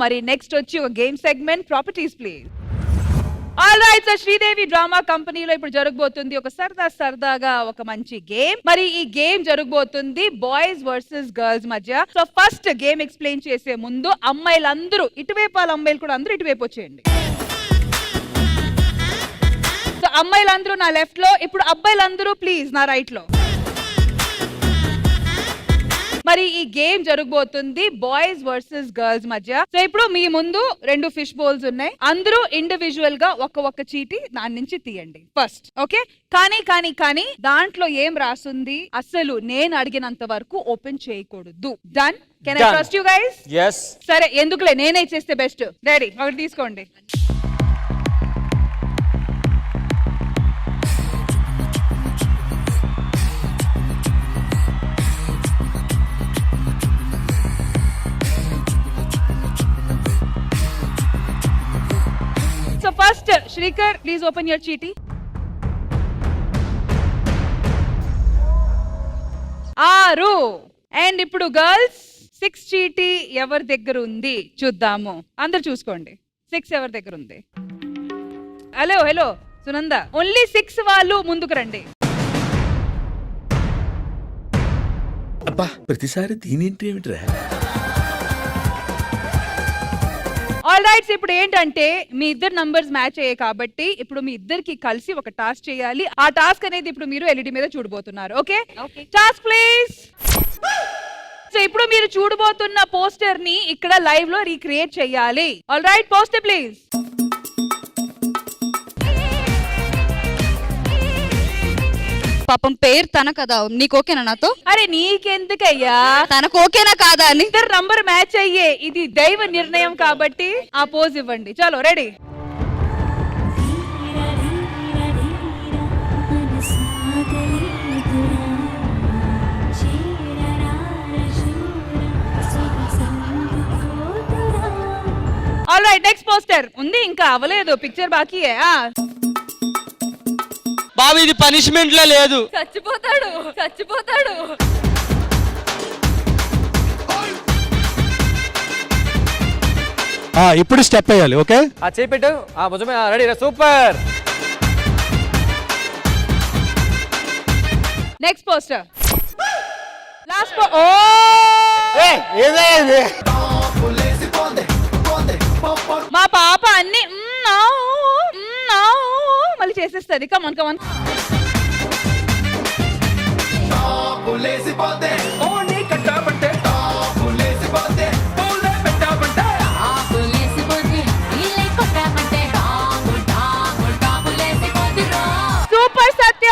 మరి నెక్స్ట్ వచ్చి ఒక game segment properties please. Alright, so Sridevi drama కంపెనీలో ఇప్పుడు జరగబోతుంది ఒక సరదాగా ఒక మంచి గేమ్. మరి ఈ గేమ్ జరగబోతుంది బాయ్స్ వర్సెస్ గర్ల్స్ మధ్య. సో ఫస్ట్ గేమ్ ఎక్స్ప్లెయిన్ చేసే ముందు అమ్మాయిలందరూ ఇటువైపు, వాళ్ళ అమ్మాయిలు కూడా అందరూ ఇటువైపు వచ్చేయండి. సో అమ్మాయిలందరూ నా లెఫ్ట్ లో, ఇప్పుడు అబ్బాయిలందరూ ప్లీజ్ నా రైట్ లో. మరి ఈ గేమ్ జరగబోతుంది బాయ్స్ వర్సెస్ గర్ల్స్ మధ్య. సో ఇప్పుడు మీ ముందు 2 ఫిష్ బౌల్స్ ఉన్నాయి. అందరూ ఇండివిజువల్ గా ఒక్క చీటి దాని నుంచి తీయండి ఫస్ట్. ఓకే, కానీ దాంట్లో ఏం రాస్తుంది అసలు నేను అడిగినంత వరకు ఓపెన్ చేయకూడదు. Done? Can I trust you guys? yes. సరే, ఎందుకులే నేనే చేస్తే బెస్ట్. రెడీ? ఒకటి తీసుకోండి. So first, Shrikar, please open your cheaty. 6. And ఇప్పుడు గర్ల్స్ 6 చీటీ ఎవరి దగ్గర ఉంది చూద్దాము. అందరు చూసుకోండి, 6 ఎవరి దగ్గర ఉంది. హలో సునంద, ఓన్లీ 6 వాళ్ళు ముందుకు రండి. అబ్బా, ప్రతిసారి దీనింటి ఏమిట్రా? ఆల్ రైట్, ఇప్పుడు ఏంటంటే మీ ఇద్దరు నంబర్స్ మ్యాచ్ అయ్యాయి కాబట్టి ఇప్పుడు మీ ఇద్దరికి కలిసి ఒక టాస్క్ చేయాలి. ఆ టాస్క్ అనేది ఇప్పుడు మీరు ఎల్ఈడి మీద చూడబోతున్నారు. Okay, task please. సో ఇప్పుడు మీరు చూడబోతున్న పోస్టర్ ని ఇక్కడ లైవ్ లో రీక్రియేట్ చేయాలి. All right, poster please. పాపం పేరు తన కదా, నీకు ఓకేనా నాతో? అరే నీకెందుకయ్యా, తనకు ఓకేనా కాదా అని. ఇద్దరు నంబర్ మ్యాచ్ అయ్యే, ఇది దైవ నిర్ణయం కాబట్టి ఆ పోజ్ ఇవ్వండి. చలో ready? All right, next poster ఉంది, ఇంకా అవ్వలేదు, పిక్చర్ బాకీయే. బాబు ఇది పనిష్మెంట్ లో లేదు. చచ్చిపోతాడు. ఇప్పుడు స్టెప్ వేయాలి. ఓకే, చేపెట్టు భుజమే. Ready, super. Next poster, last. మా పాప అన్ని మళ్ళీ చేసేస్తుంది. Come on super Satya,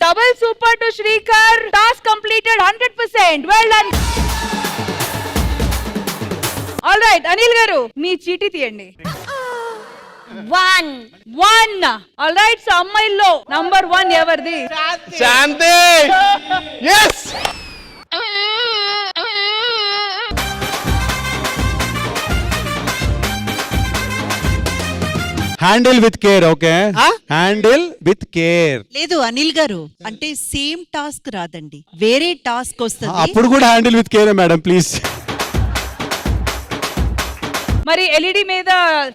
double super to Srikar. Task completed 100%. Well done. All right, Anil garu మీ చీటీ తీయండి. 1. ఆల్ రైట్, సో అమ్మాయిల్లో నంబర్ 1 ఎవరిది? Shanti. yes. Handle with care. Okay, handle with care. లేదు అనిల్ గారు, అంటే సేమ్ టాస్క్ రాదండి, వేరే టాస్క్ వస్తుంది. అప్పుడు కూడా handle with care madam, please. మరి ఎల్ఈడి మీద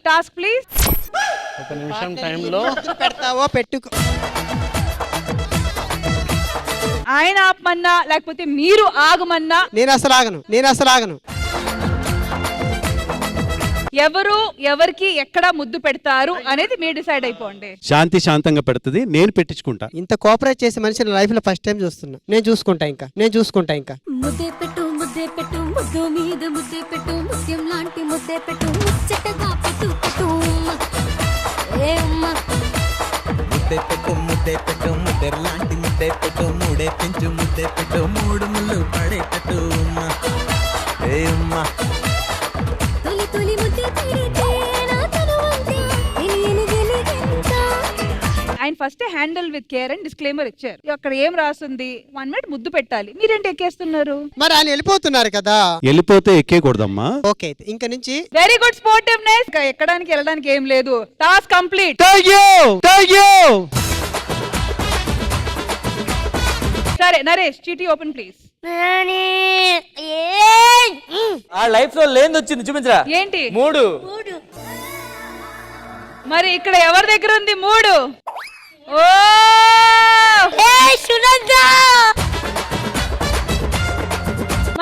టాస్క్ ప్లీజ్. ఒక నిమిషం టైంలో పెడతావో పెట్టుకో. ఆయన ఆపమన్నా లేకపోతే మీరు ఆగమన్నా నేను అసలు ఆగను. ఎవరు ఎవరికి ఎక్కడ ముద్దు పెడతారు అనేది మీరు డిసైడ్ అయిపోండి. శాంతి శాంతంగా పెడుతుంది, నేను పెట్టించుకుంటా. ఇంత కోఆపరేట్ చేసే మనిషి లైఫ్ లో ఫస్ట్ టైం చూస్తున్నా. నేను చూసుకుంటా ఇంకా. ముద్దే పెట్టు ముద్దు మీద ముద్దే పెట్టు, ముత్యం లాంటి ముద్దే పెట్టు, ముచ్చటగా పెట్టు ముద్దే పెట్టు ముద్దెర్ లాంటి ముద్దే పెట్టు, మూడే పెంచు ముద్దే పెట్టు, 3 ముళ్ళు పడేటట్టు. తొలి ముద్దే పెడితే నా తనువంతా తెలియని గెలిగెంత. ఆయన ఫస్ట్ హ్యాండిల్ విత్ కేర్ అని డిస్క్లైమర్ ఇచ్చారు. అక్కడ ఏం రాస్తుంది? 1 మినిట్ ముద్దు పెట్టాలి. మీరేంటి ఎక్కేస్తున్నారు? మరి ఆయన వెళ్ళిపోతున్నారు కదా. వెళ్ళిపోతే ఎక్కేకూడదమ్మా. ఓకే, ఇంక నుంచి వెరీ గుడ్ స్పోర్టివ్నెస్. ఎక్కడానికి వెళ్ళడానికి ఏం లేదు. Task complete. Thank you. సరే నరేష్, చీటీ ఓపెన్ ప్లీజ్. ఆ లైఫ్ లో లేని వచ్చింది చూపించరా ఏంటి 3 మరి ఇక్కడ ఎవరి దగ్గర ఉంది 3? ఓ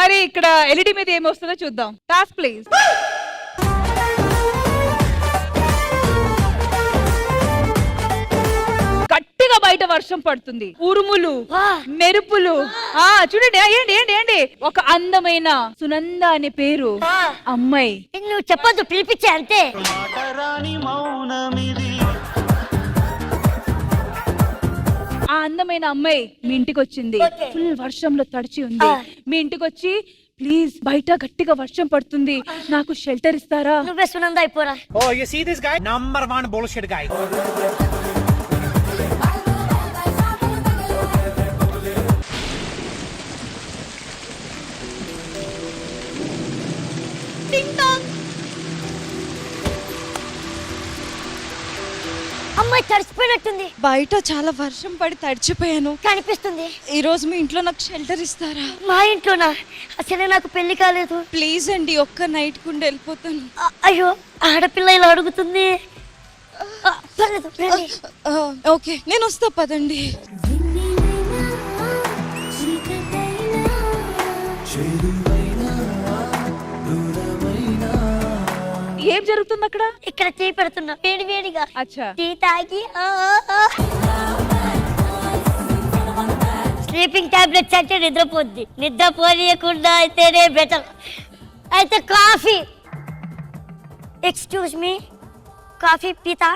మరి ఇక్కడ ఎల్ఈడి మీద ఏమి వస్తుందో చూద్దాం. Task please. గట్టిగా బయట వర్షం పడుతుంది, ఉరుములు మెరుపులు. చూడండి, ఏంటి ఏంటి ఏంటి ఒక అందమైన సునంద అనే పేరు అమ్మాయి. నువ్వు చెప్పొద్దు, పిలిపించే అంతే. ఆ అందమైన అమ్మాయి మీ ఇంటికి వచ్చింది, ఫుల్ వర్షంలో తడిచి ఉంది. మీ ఇంటికి వచ్చి ప్లీజ్ బయట గట్టిగా వర్షం పడుతుంది, నాకు షెల్టర్ ఇస్తారా? నువ్వే Sunanda అయిపోరా. Oh, you see this guy? Number 1 bullshit guy. అమ్మాయి తడిసిపోయినట్టుంది. బయట చాలా వర్షం పడి తడిచిపోయాను. కనిపిస్తుంది. ఈ రోజు మీ ఇంట్లో నాకు షెల్టర్ ఇస్తారా? మా ఇంట్లోనా? అసలే నాకు పెళ్లి కాలేదు. ప్లీజ్ అండి, ఒక్క నైట్ కుండి వెళ్ళిపోతాను. అయ్యో, ఆడపిల్ల ఇలా అడుగుతుంది. పర్లేదు, రండి. ఓకే, నేను వస్తా, పదండి. ఏం జరుగుతుంది అక్కడ? ఇక్కడ టీ పెడుతున్నా, వేడి వేడిగా. అచ్చా, టీ తాగి స్లీపింగ్ టాబ్లెట్స్ అంటే నిద్రపోద్ది. నిద్రపోనీయకుండా అయితేనే బెటర్. అయితే coffee. Excuse me, coffee pita?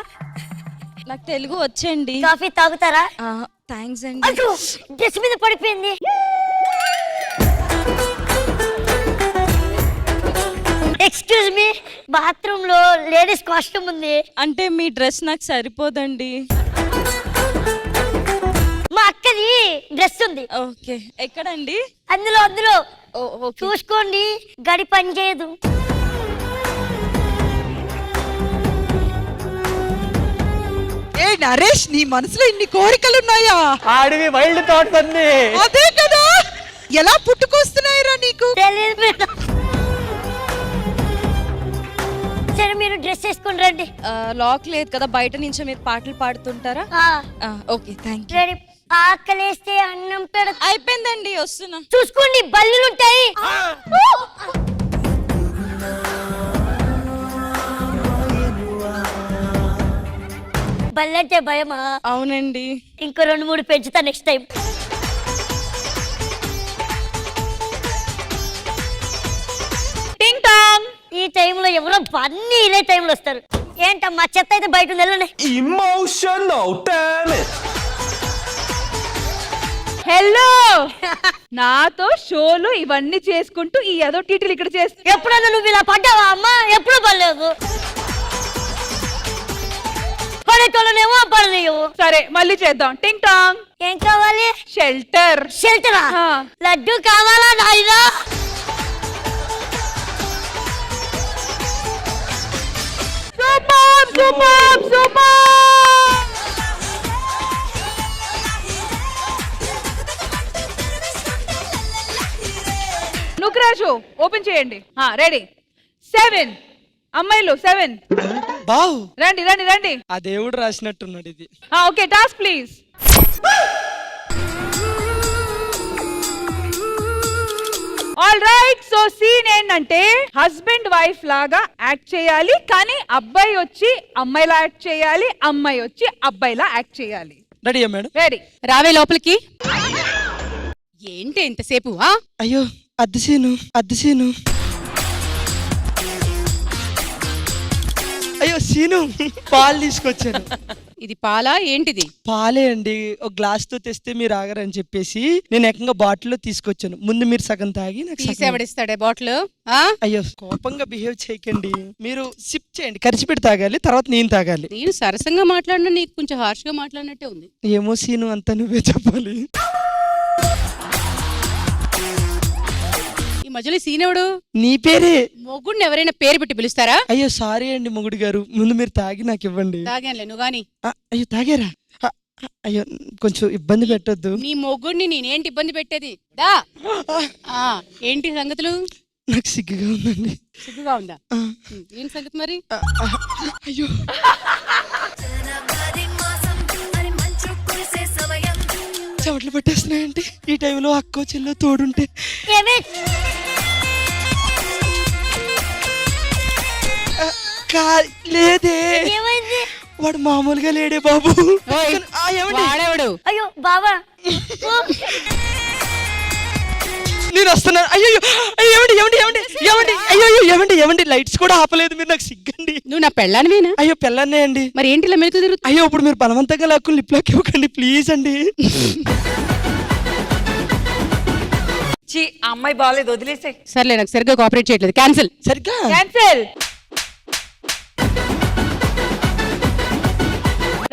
నాకు తెలుగు వచ్చండి. కాఫీ తాగుతారా? థ్యాంక్స్ అండి. అయ్యో, డ్రెస్ మీద పడిపోయింది. ఎక్స్క్యూజ్ మీ, బాత్రూమ్ లో లేడీస్ కాస్ట్యూమ్ ఉంది. అంటే మీ డ్రెస్ నాకు సరిపోదండి. మా అక్కది డ్రెస్ ఉంది. ఓకే, ఎక్కడండి? అందులో అందులో చూసుకోండి, గడి పని చేయదు. ఏ నరేష్, నీ మనసులో ఇన్ని కోరికలు ఉన్నాయా? ఆడివి వైల్డ్ థాట్స్ అన్ని. అదే కదా, ఎలా పుట్టుకొస్తున్నాయిరా నీకు? తెలియదు మేడం. సరే, మీరు డ్రెస్ వేసుకుని రండి. లాక్ లేదు కదా, బయట నుంచి మీరు పాటలు పాడుతుంటారా? Okay, thank you. రెడీ. ఆకలేస్తే అన్నం పెడతా. అయిపోయిందండి, వస్తున్నా. చూసుకోండి, బల్లులుంటాయి. బల్లంటే భయమా? అవునండి. ఇంకో 2-3 పెంచుతా నెక్స్ట్ టైం. టింగ్ టాంగ్. ఈ టైంలో ఎవరో అన్ని ఇదే టైంలో వస్తారు. ఏంటమ్మా, చెత్త అయితే బయట ఉంది, వెళ్ళండి. Emotional, damn it. హలో, నాతో షోలు ఇవన్నీ చేసుకుంటూ ఈ ఏదో టీటీలు ఇక్కడ చేస్తా. ఎప్పుడన్నా నువ్వు ఇలా పడ్డావా అమ్మా? ఎప్పుడు పడలేదు. పడేటోళ్ళనేమో పడలేవు. సరే, మళ్ళీ చేద్దాం. టింగ్ టాంగ్. ఏం కావాలి? షెల్టర్. షెల్టరా? ఆ. లడ్డు కావాలా నాయనా? Super super super. నుగ్రాజు ఓపెన్ చేయండి. రెడీ. 7 అమ్మాయిలు 7. బావ్ రండి రండి రండి. ఆ దేవుడు రాసినట్టున్నాడు ఇది. Okay, task please. All right. So scene ఏంటంటే హస్బెండ్ వైఫ్ లాగా యాక్ట్ చేయాలి, కానీ అబ్బాయి వచ్చి అమ్మాయిలా యాక్ట్ చేయాలి, అమ్మాయి వచ్చి అబ్బాయిలా యాక్ట్ చేయాలి. రెడీయా మేడం? రెడీ. రావే లోపలికి. ఏంటి ఎంతసేపు? అయ్యో, అద్దెసేను. అయ్యో సీను, పాలు తీసుకొచ్చాను. ఇది పాలా ఏంటిది? పాలే అండి, ఒక గ్లాస్ తో తెస్తే మీరు ఆగరని చెప్పేసి నేను ఏకంగా బాటిల్లో తీసుకొచ్చాను. ముందు మీరు సగం తాగి నాకు సగం. తీసేవడిస్తాడే బాటిల్? అయ్యో, కోపంగా బిహేవ్ చేయకండి. మీరు సిప్ చేయండి, ఖర్చు పెట్టి తాగాలి, తర్వాత నేను తాగాలి. నేను సరసంగా మాట్లాడినా నీకు కొంచెం హార్ష్ గా మాట్లాడినట్టే ఉంది. ఏమో సీను, అంతా నువ్వే చెప్పాలి. ఈ మధ్యలో సీనెవడు? నీ పేరే. మొగుడిని ఎవరైనా పేరు పెట్టి పిలుస్తారా? అయ్యో సారీ అండి మొగుడు గారు, ముందు మీరు తాగి నాకు ఇవ్వండి. తాగానులే, నువ్వు గాని. అయ్యో తాగారా? అయ్యో కొంచెం ఇబ్బంది పెట్టొద్దు. నీ మొగుడిని నేనేంటి ఇబ్బంది పెట్టేది దా ఆ, ఏంటి సంగతులు? నాకు సిగ్గుగా ఉందండి. సిగ్గుగా ఉందా? ఏం సంగతి మరి? అయ్యో చెమటలు పట్టేస్తున్నాయండి. ఈ టైంలో అక్కో చెల్లో తోడుంటే. లేదే వాడు మామూలుగా లేడే బాబు. ఓయ్, ఏమండి వాడెవడు? అయ్యో బావా నేను వస్తున్నాను. అయ్యో ఏమండి ఏమండి ఏమండి ఏమండి అయ్యో ఏమండి ఏమండి లైట్స్ కూడా ఆపలేదు మీరు. నాకు సిగ్గండి. నువ్వు నా పెళ్ళానివేనా? అయ్యో పెళ్ళన్నే అండి. మరి ఏంటి ఇలా మెలుకు తిరుగుతు? అయ్యో ఇప్పుడు మీరు బలవంతంగా లాక్కుని లిప్ లాక్ ఇవ్వకండి ప్లీజ్ అండి. అమ్మాయి బాగాలేదు వదిలేసే. సర్లే, నాకు సరిగ్గా కోఆపరేట్ చేయట్లేదు. క్యాన్సిల్. సరిగ్గా క్యాన్సిల్.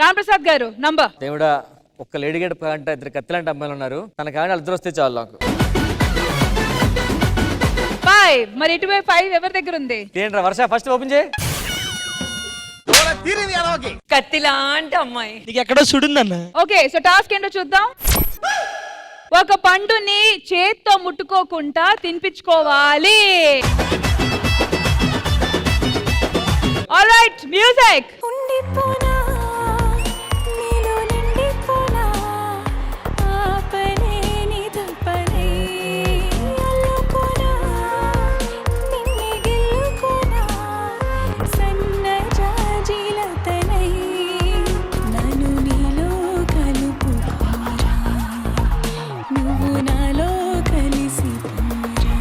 రామ్ ప్రసాద్ గారు నంబర్. దేవుడా, ఒక్క లేడీ గేట్ అంటే 2 కత్తిలాంటి అమ్మాయిలు ఉన్నారు. తన కానీ అద్దరు వస్తే చాలు నాకు. 5. మరి ఇటువైపు 5 ఎవరి దగ్గర ఉంది? ఏంట్రా వర్ష, ఫస్ట్ ఓపెన్ చేయి. కత్తిలాంటి అమ్మాయి. నీకు ఎక్కడో సుడుందన్న. ఓకే, సో టాస్క్ ఏంటో చూద్దాం. ఒక పండుని చేత్తో ముట్టుకోకుండా తినిపించుకోవాలి. Alright, music. ఉండిపోనా నీలో నిండిపోనా ఆపనే నిదపనే అల్లుకోనా నిన్నే గెలుకోనా సన్నజాజిలతనై నన్ను నీలో కలుపుకోరా నువ్వు నాలో కలిసిపోరా.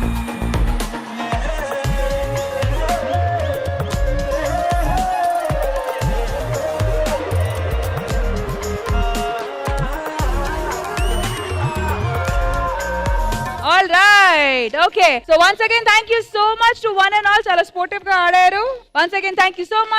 All right, okay. So once again thank you so much to one and all. చాలా స్పోర్టివ్ గా ఆడారు. Once again thank you so much.